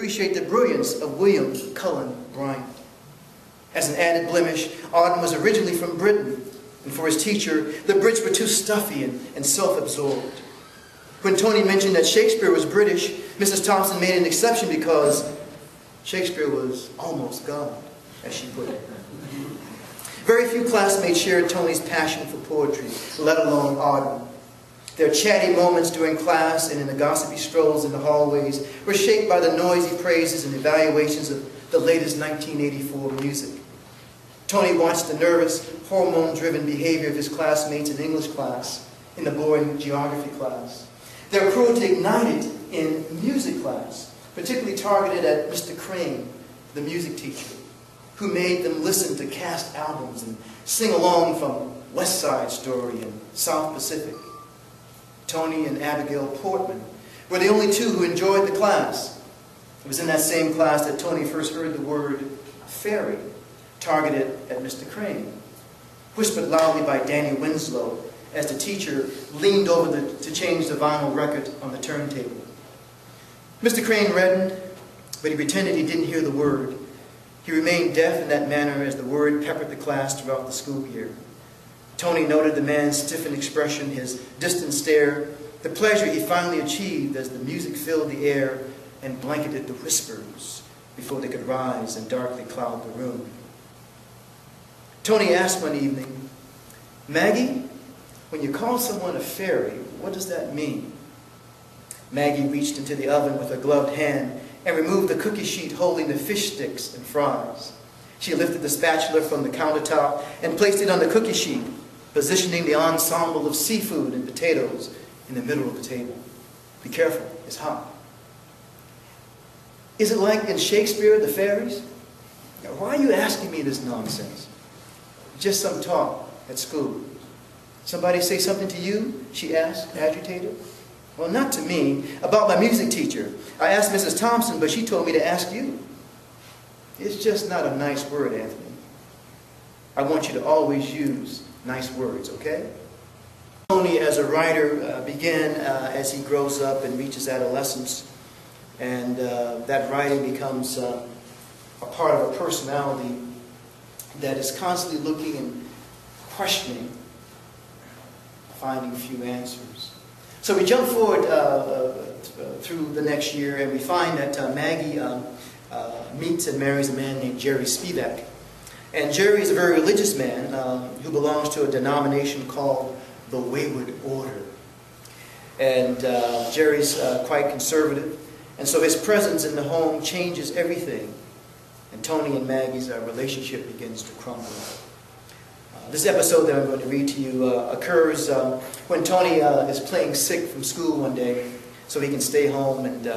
Appreciate the brilliance of William Cullen Bryant. As an added blemish, Auden was originally from Britain, and for his teacher, the Brits were too stuffy and self-absorbed. When Tony mentioned that Shakespeare was British, Mrs. Thompson made an exception because Shakespeare was almost God, as she put it. Very few classmates shared Tony's passion for poetry, let alone Auden. Their chatty moments during class and in the gossipy strolls in the hallways were shaped by the noisy praises and evaluations of the latest 1984 music. Tony watched the nervous, hormone-driven behavior of his classmates in English class, in the boring geography class. Their cruelty ignited in music class, particularly targeted at Mr. Crane, the music teacher, who made them listen to cast albums and sing along from West Side Story and South Pacific. Tony and Abigail Portman were the only two who enjoyed the class. It was in that same class that Tony first heard the word fairy targeted at Mr. Crane, whispered loudly by Danny Winslow as the teacher leaned over to change the vinyl record on the turntable. Mr. Crane reddened, but he pretended he didn't hear the word. He remained deaf in that manner as the word peppered the class throughout the school year. Tony noted the man's stiffened expression, his distant stare, the pleasure he finally achieved as the music filled the air and blanketed the whispers before they could rise and darkly cloud the room. Tony asked one evening, "Maggie, when you call someone a fairy, what does that mean?" Maggie reached into the oven with a gloved hand and removed the cookie sheet holding the fish sticks and fries. She lifted the spatula from the countertop and placed it on the cookie sheet, positioning the ensemble of seafood and potatoes in the middle of the table. "Be careful, it's hot." "Is it like in Shakespeare, the fairies?" "Why are you asking me this nonsense?" "Just some talk at school." "Somebody say something to you?" she asked, agitated. "Well, not to me. About my music teacher. I asked Mrs. Thompson, but she told me to ask you." "It's just not a nice word, Anthony. I want you to always use nice words, okay?" Tony, as a writer, began as he grows up and reaches adolescence. And that writing becomes a part of a personality that is constantly looking and questioning, finding few answers. So we jump forward through the next year, and we find that Maggie meets and marries a man named Jerry Spivak. And Jerry is a very religious man who belongs to a denomination called the Wayward Order. And Jerry's quite conservative, and so his presence in the home changes everything. And Tony and Maggie's relationship begins to crumble. This episode that I'm going to read to you occurs when Tony is playing sick from school one day, so he can stay home and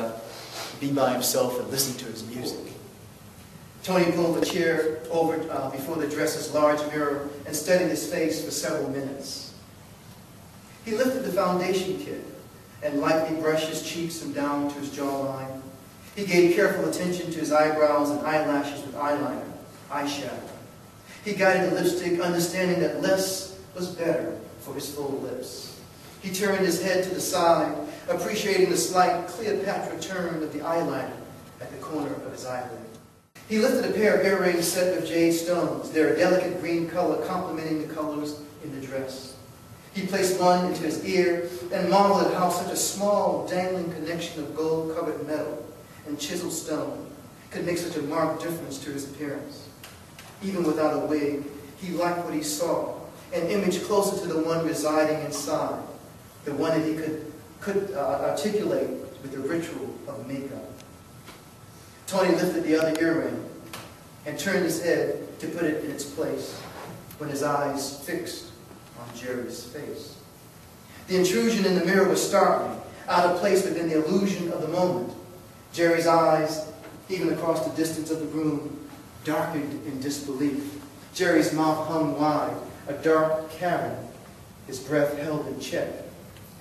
be by himself and listen to his music. Tony pulled the chair over before the dresser's large mirror and studied his face for several minutes. He lifted the foundation kit and lightly brushed his cheeks and down to his jawline. He gave careful attention to his eyebrows and eyelashes with eyeliner, eyeshadow. He guided the lipstick, understanding that less was better for his full lips. He turned his head to the side, appreciating the slight Cleopatra turn of the eyeliner at the corner of his eyelid. He lifted a pair of earrings set with jade stones, their delicate green color complementing the colors in the dress. He placed one into his ear and marveled at how such a small, dangling connection of gold-covered metal and chiseled stone could make such a marked difference to his appearance. Even without a wig, he liked what he saw, an image closer to the one residing inside, the one that he could articulate with the ritual of makeup. Tony lifted the other earring and turned his head to put it in its place when his eyes fixed on Jerry's face. The intrusion in the mirror was startling, out of place within the illusion of the moment. Jerry's eyes, even across the distance of the room, darkened in disbelief. Jerry's mouth hung wide, a dark cavern, his breath held in check,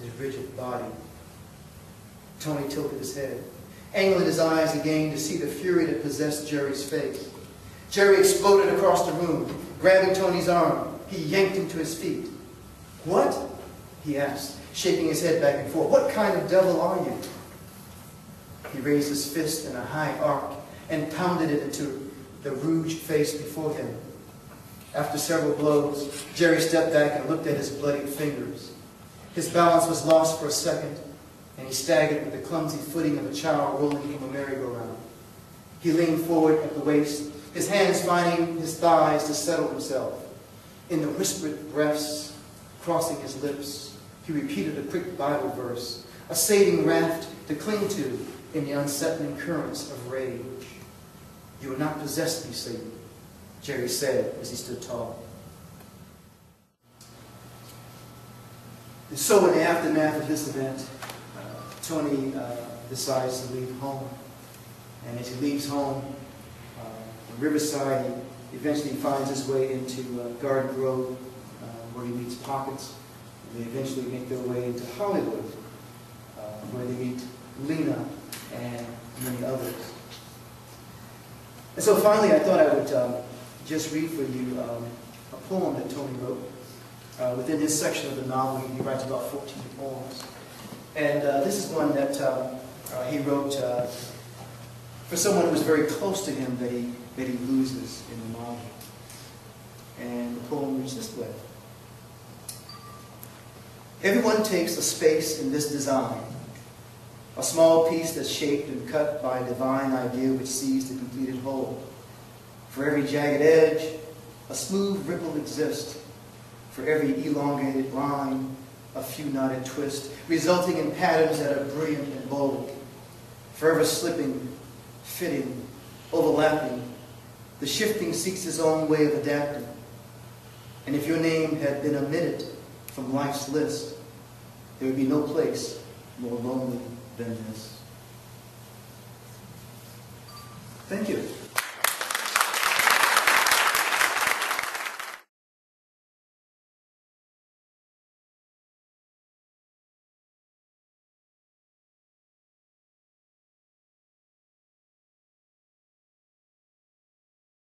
his rigid body. Tony tilted his head, angling his eyes again to see the fury that possessed Jerry's face. Jerry exploded across the room, grabbing Tony's arm. He yanked him to his feet. "What?" he asked, shaking his head back and forth. "What kind of devil are you?" He raised his fist in a high arc and pounded it into the rouged face before him. After several blows, Jerry stepped back and looked at his bloodied fingers. His balance was lost for a second, and he staggered with the clumsy footing of a child rolling from a merry-go-round. He leaned forward at the waist, his hands finding his thighs to settle himself. In the whispered breaths crossing his lips, he repeated a quick Bible verse, a saving raft to cling to in the unsettling currents of rage. "You will not possess me, Satan," Jerry said as he stood tall. And so in the aftermath of this event, Tony decides to leave home. And as he leaves home, in Riverside, he eventually finds his way into Garden Grove, where he meets Pockets. And they eventually make their way into Hollywood, where they meet Lena and many others. And so finally, I thought I would just read for you a poem that Tony wrote. Within this section of the novel, he writes about 14 poems. And this is one that he wrote for someone who was very close to him that he loses in the novel. And the poem reads this way. Everyone takes a space in this design, a small piece that's shaped and cut by a divine idea which sees the completed whole. For every jagged edge, a smooth ripple exists. For every elongated line, a few knotted twists, resulting in patterns that are brilliant and bold. Forever slipping, fitting, overlapping, the shifting seeks its own way of adapting. And if your name had been omitted from life's list, there would be no place more lonely than this. Thank you.